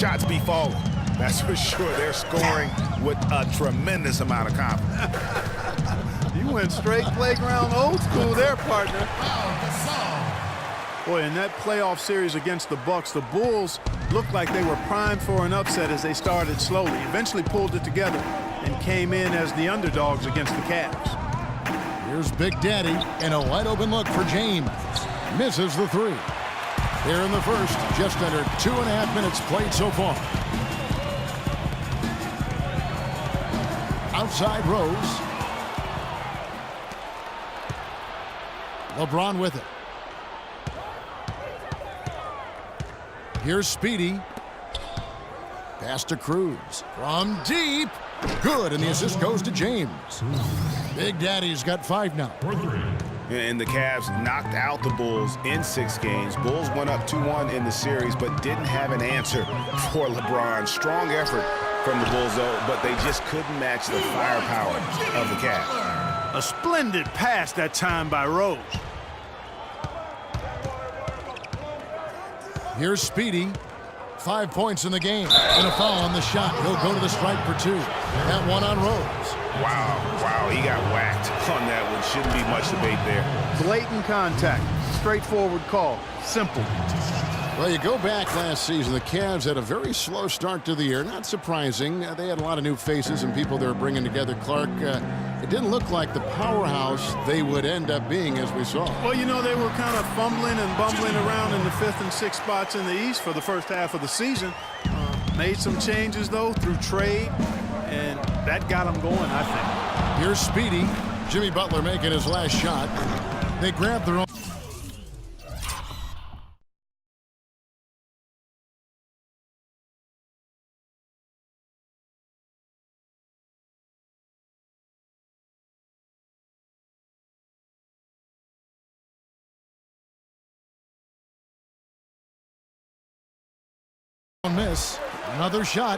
shots be falling. That's for sure. They're scoring with a tremendous amount of confidence. You went straight playground old school there, partner. Boy, in that playoff series against the Bucks, the Bulls looked like they were primed for an upset as they started slowly, eventually pulled it together, and came in as the underdogs against the Cavs. Here's Big Daddy, and a wide-open look for James. Misses the three. Here in the first, just under 2.5 minutes played so far. Outside Rose. LeBron with it. Here's Speedy. Pass to Cruz. From deep. Good, and the assist goes to James. Big Daddy's got 5 now. And the Cavs knocked out the Bulls in 6 games. Bulls went up 2-1 in the series, but didn't have an answer for LeBron. Strong effort from the Bulls, though, but they just couldn't match the firepower of the Cavs. A splendid pass that time by Rose. Here's Speedy. 5 points in the game. And a foul on the shot. He'll go to the stripe for 2. That one on Rose. Wow, he got whacked on that one. Shouldn't be much debate there. Blatant contact. Straightforward call. Simple. Well, you go back last season, the Cavs had a very slow start to the year. Not surprising. They had a lot of new faces and people they were bringing together. Clark, it didn't look like the powerhouse they would end up being, as we saw. Well, you know, they were kind of fumbling and bumbling around in the 5th and 6th spots in the East for the first half of the season. Made some changes, though, through trade, and that got them going, I think. Here's Speedy. Jimmy Butler making his last shot. They grab their own. Miss. Another shot.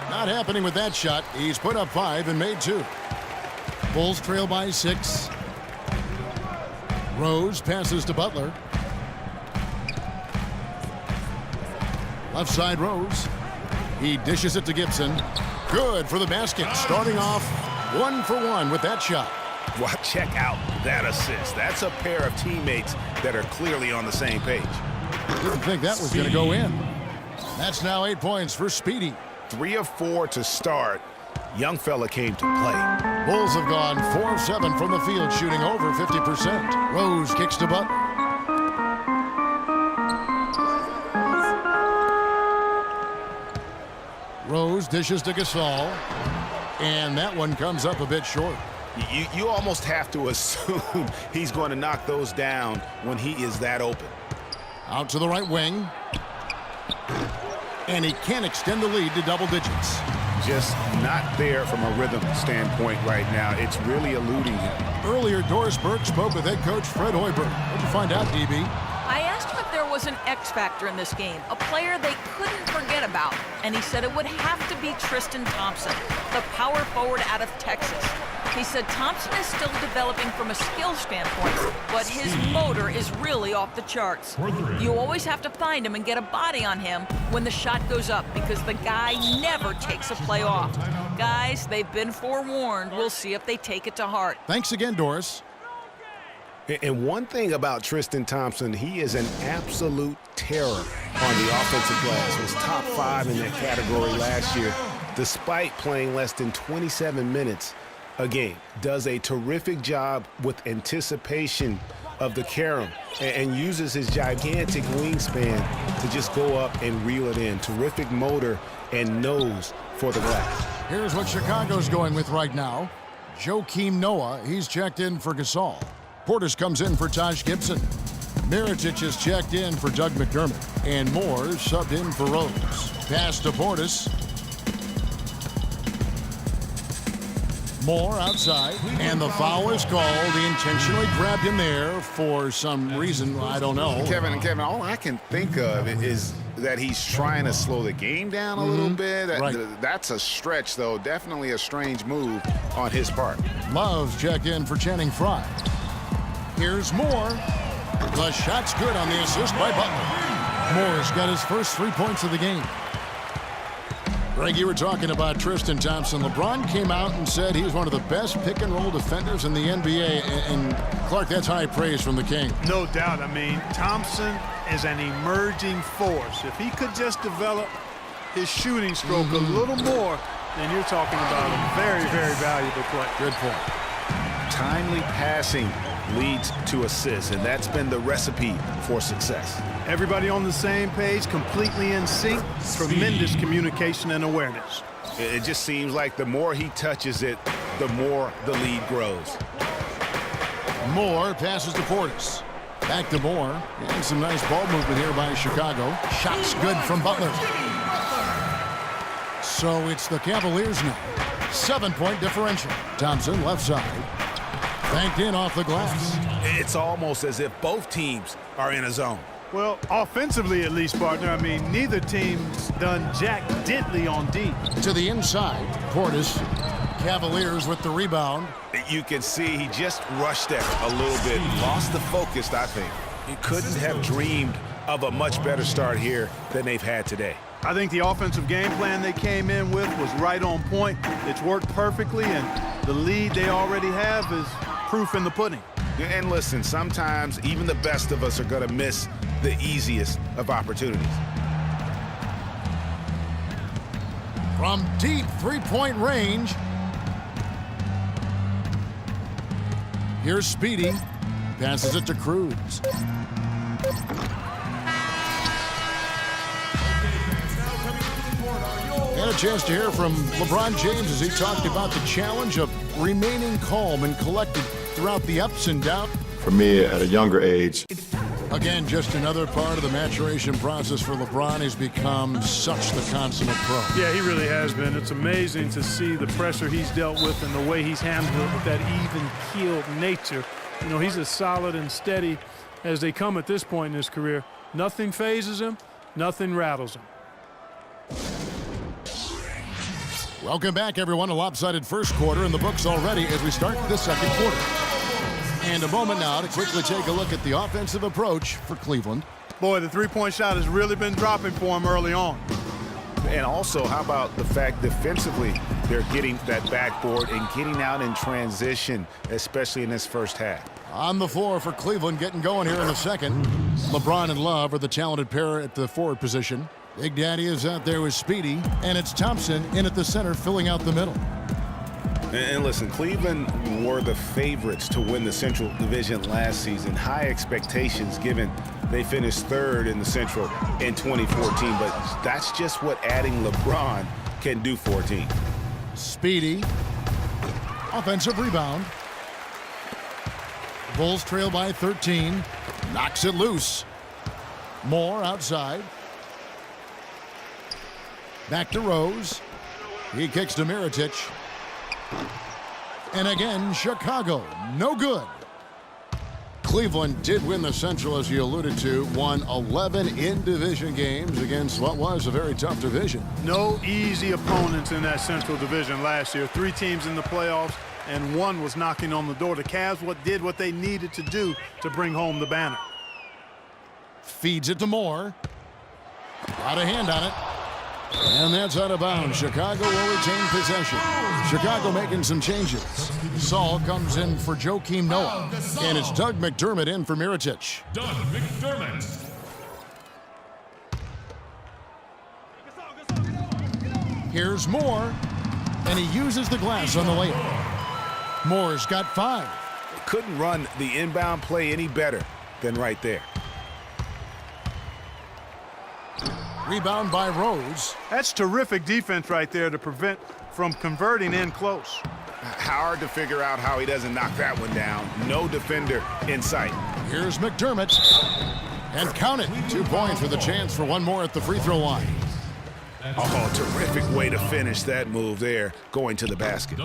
Not happening with that shot. He's put up 5 and made 2. Bulls trail by 6. Rose passes to Butler. Left side Rose. He dishes it to Gibson. Good for the basket. Starting off 1 for 1 with that shot. Well, check out that assist. That's a pair of teammates that are clearly on the same page. Didn't think that was going to go in. That's now 8 points for Speedy. 3 of 4 to start. Young fella came to play. Bulls have gone 4 of 7 from the field, shooting over 50%. Rose kicks to Butler. Rose dishes to Gasol. And that one comes up a bit short. You almost have to assume he's going to knock those down when he is that open. Out to the right wing. And he can't extend the lead to double digits. Just not there from a rhythm standpoint right now. It's really eluding him. Earlier, Doris Burke spoke with head coach Fred Hoiberg. What'd you find out, DB? I asked him if there was an X factor in this game, a player they couldn't forget about, and he said it would have to be Tristan Thompson, the power forward out of Texas. He said Thompson is still developing from a skill standpoint, but his motor is really off the charts. You always have to find him and get a body on him when the shot goes up because the guy never takes a play off. Guys, they've been forewarned. We'll see if they take it to heart. Thanks again, Doris. And one thing about Tristan Thompson, he is an absolute terror on the offensive glass. He was top 5 in that category last year, despite playing less than 27 minutes a game. Does a terrific job with anticipation of the carom and uses his gigantic wingspan to just go up and reel it in. Terrific motor and nose for the glass. Here's what Chicago's going with right now. Joakim Noah, he's checked in for Gasol. Portis comes in for Taj Gibson. Mirotic is checked in for Doug McDermott. And Moore subbed in for Rose. Pass to Portis. Moore outside, and the foul is called. He intentionally grabbed him there for some reason, I don't know. Kevin, all I can think of is that he's trying to slow the game down a little bit. Right. That's a stretch, though. Definitely a strange move on his part. Love's checked in for Channing Frye. Here's Moore. The shot's good on the assist by Butler. Moore's got his first 3 points of the game. Greg, you were talking about Tristan Thompson. LeBron came out and said he's one of the best pick-and-roll defenders in the NBA. And Clark, that's high praise from the King. No doubt. I mean, Thompson is an emerging force. If he could just develop his shooting stroke a little more, then you're talking about a very, very valuable play. Good point. Timely passing leads to assists, and that's been the recipe for success. Everybody on the same page, completely in sync, tremendous communication and awareness. It just seems like the more he touches it, the more the lead grows. Moore passes to Portis. Back to Moore. And some nice ball movement here by Chicago. Shots good from Butler. So it's the Cavaliers now. 7-point differential. Thompson left side. Banked in off the glass. It's almost as if both teams are in a zone. Well, offensively at least, partner. I mean, neither team's done jack diddly on D. To the inside. Portis. Cavaliers with the rebound. You can see he just rushed there a little bit. Lost the focus, I think. He couldn't have dreamed of a much better start here than they've had today. I think the offensive game plan they came in with was right on point. It's worked perfectly, and the lead they already have is proof in the pudding. And listen, sometimes even the best of us are going to miss the easiest of opportunities. From deep three-point range. Here's Speedy. Passes it to Cruz. And a chance to hear from LeBron James as he talked about the challenge of remaining calm and collected throughout the ups and downs. For me, at a younger age. Again, just another part of the maturation process for LeBron. He's become such the consummate pro. Yeah, he really has been. It's amazing to see the pressure he's dealt with and the way he's handled it with that even-keeled nature. You know, he's as solid and steady as they come at this point in his career. Nothing phases him, nothing rattles him. Welcome back, everyone. A lopsided first quarter in the books already as we start the second quarter. And a moment now to quickly take a look at the offensive approach for Cleveland. Boy, the three-point shot has really been dropping for him early on. And also, how about the fact defensively they're getting that backboard and getting out in transition, especially in this first half. On the floor for Cleveland, getting going here in the second. LeBron and Love are the talented pair at the forward position. Big Daddy is out there with Speedy, and it's Thompson in at the center filling out the middle. And listen, Cleveland were the favorites to win the Central Division last season. High expectations given they finished third in the Central in 2014, but that's just what adding LeBron can do for a team. Speedy. Offensive rebound. Bulls trail by 13. Knocks it loose. Moore outside. Back to Rose. He kicks to Mirotic. And again, Chicago, no good. Cleveland did win the Central, as you alluded to, won 11 in-division games against what was a very tough division. No easy opponents in that Central Division last year. 3 teams in the playoffs, and 1 was knocking on the door. The Cavs did what they needed to do to bring home the banner. Feeds it to Moore. Got a hand on it. And that's out of bounds. Chicago will retain possession. Chicago making some changes. Saul comes in for Joakim Noah. And it's Doug McDermott in for Mirotic. Doug McDermott. Here's Moore. And he uses the glass on the layup. Moore's got 5. Couldn't run the inbound play any better than right there. Rebound by Rose. That's terrific defense right there to prevent from converting in close. Hard to figure out how he doesn't knock that one down. No defender in sight. Here's McDermott. And count it. 2 points with a chance for one more at the free throw line. Oh, terrific way to finish that move there, going to the basket.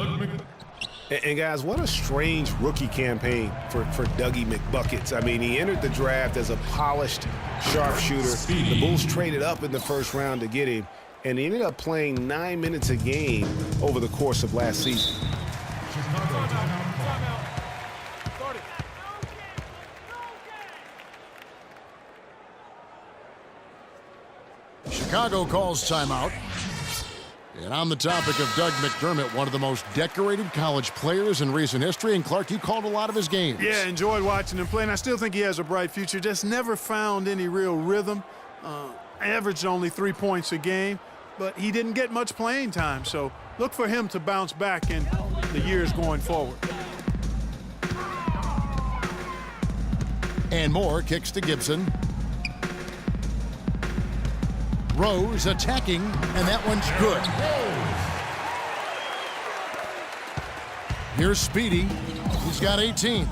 And guys, what a strange rookie campaign for Dougie McBuckets. I mean, he entered the draft as a polished sharpshooter. The Bulls traded up in the first round to get him, and he ended up playing 9 minutes a game over the course of last season. Chicago calls timeout. And on the topic of Doug McDermott, one of the most decorated college players in recent history. And Clark, you called a lot of his games. Yeah, enjoyed watching him play, and I still think he has a bright future. Just never found any real rhythm. Averaged only 3 points a game, but he didn't get much playing time. So look for him to bounce back in the years going forward. And Moore kicks to Gibson. Rose attacking, and that one's good. Here's Speedy. He's got 18.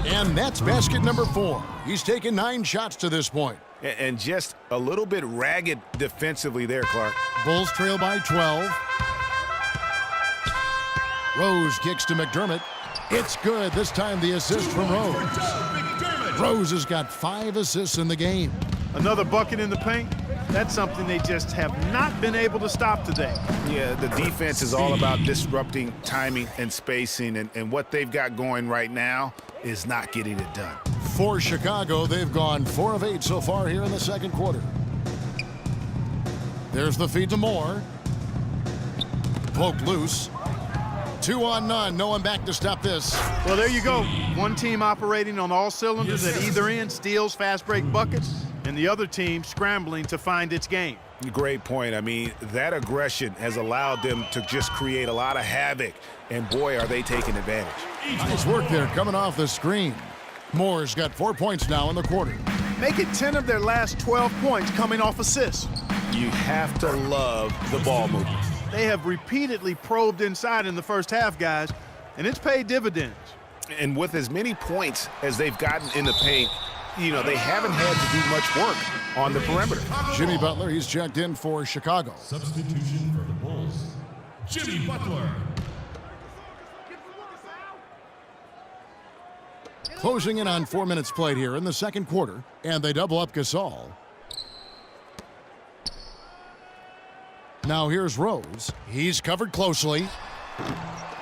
And that's basket number 4. He's taken 9 shots to this point. And just a little bit ragged defensively there, Clark. Bulls trail by 12. Rose kicks to McDermott. It's good. This time the assist from Rose. Rose has got 5 assists in the game. Another bucket in the paint. That's something they just have not been able to stop today. Yeah, the defense is all about disrupting timing and spacing, and what they've got going right now is not getting it done. For Chicago, they've gone 4 of 8 so far here in the second quarter. There's the feed to Moore. Poked loose. 2 on none. No one back to stop this. Well, there you go. One team operating on all cylinders at either end, steals, fast break buckets, and the other team scrambling to find its game. Great point. I mean, that aggression has allowed them to just create a lot of havoc, and boy, are they taking advantage. Nice work there coming off the screen. Moore's got 4 points now in the quarter. Make it 10 of their last 12 points coming off assists. You have to love the ball movement. They have repeatedly probed inside in the first half, guys, and it's paid dividends. And with as many points as they've gotten in the paint, you know, they haven't had to do much work on the perimeter. Jimmy Butler, he's checked in for Chicago. Substitution for the Bulls, Jimmy Butler. Closing in on 4 minutes played here in the second quarter, and they double up Gasol. Now here's Rose. He's covered closely.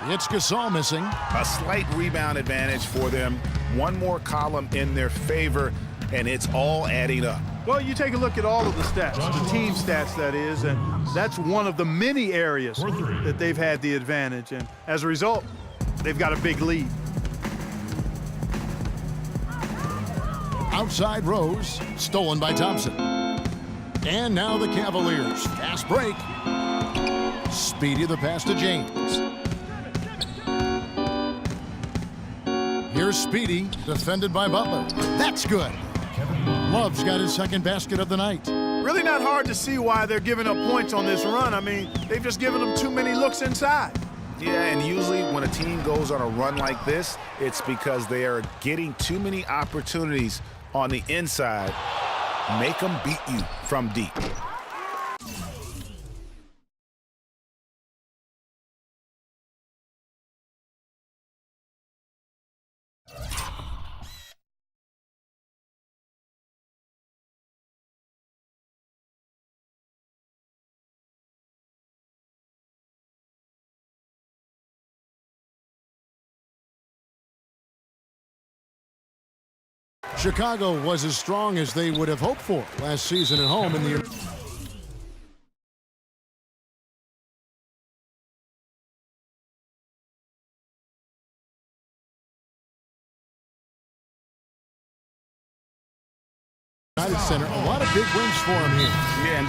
It's Gasol missing. A slight rebound advantage for them. One more column in their favor, and it's all adding up. Well, you take a look at all of the stats, the team stats, that is, and that's one of the many areas that they've had the advantage. And as a result, they've got a big lead. Outside Rose, stolen by Thompson. And now the Cavaliers. Fast break. Speedy the pass to James. Here's Speedy, defended by Butler. That's good. Love's got his second basket of the night. Really not hard to see why they're giving up points on this run. I mean, they've just given them too many looks inside. Yeah, and usually when a team goes on a run like this, it's because they are getting too many opportunities on the inside. Make them beat you from deep. Chicago was as strong as they would have hoped for last season at home in the United Center. A lot of big wins for him here. Yeah, and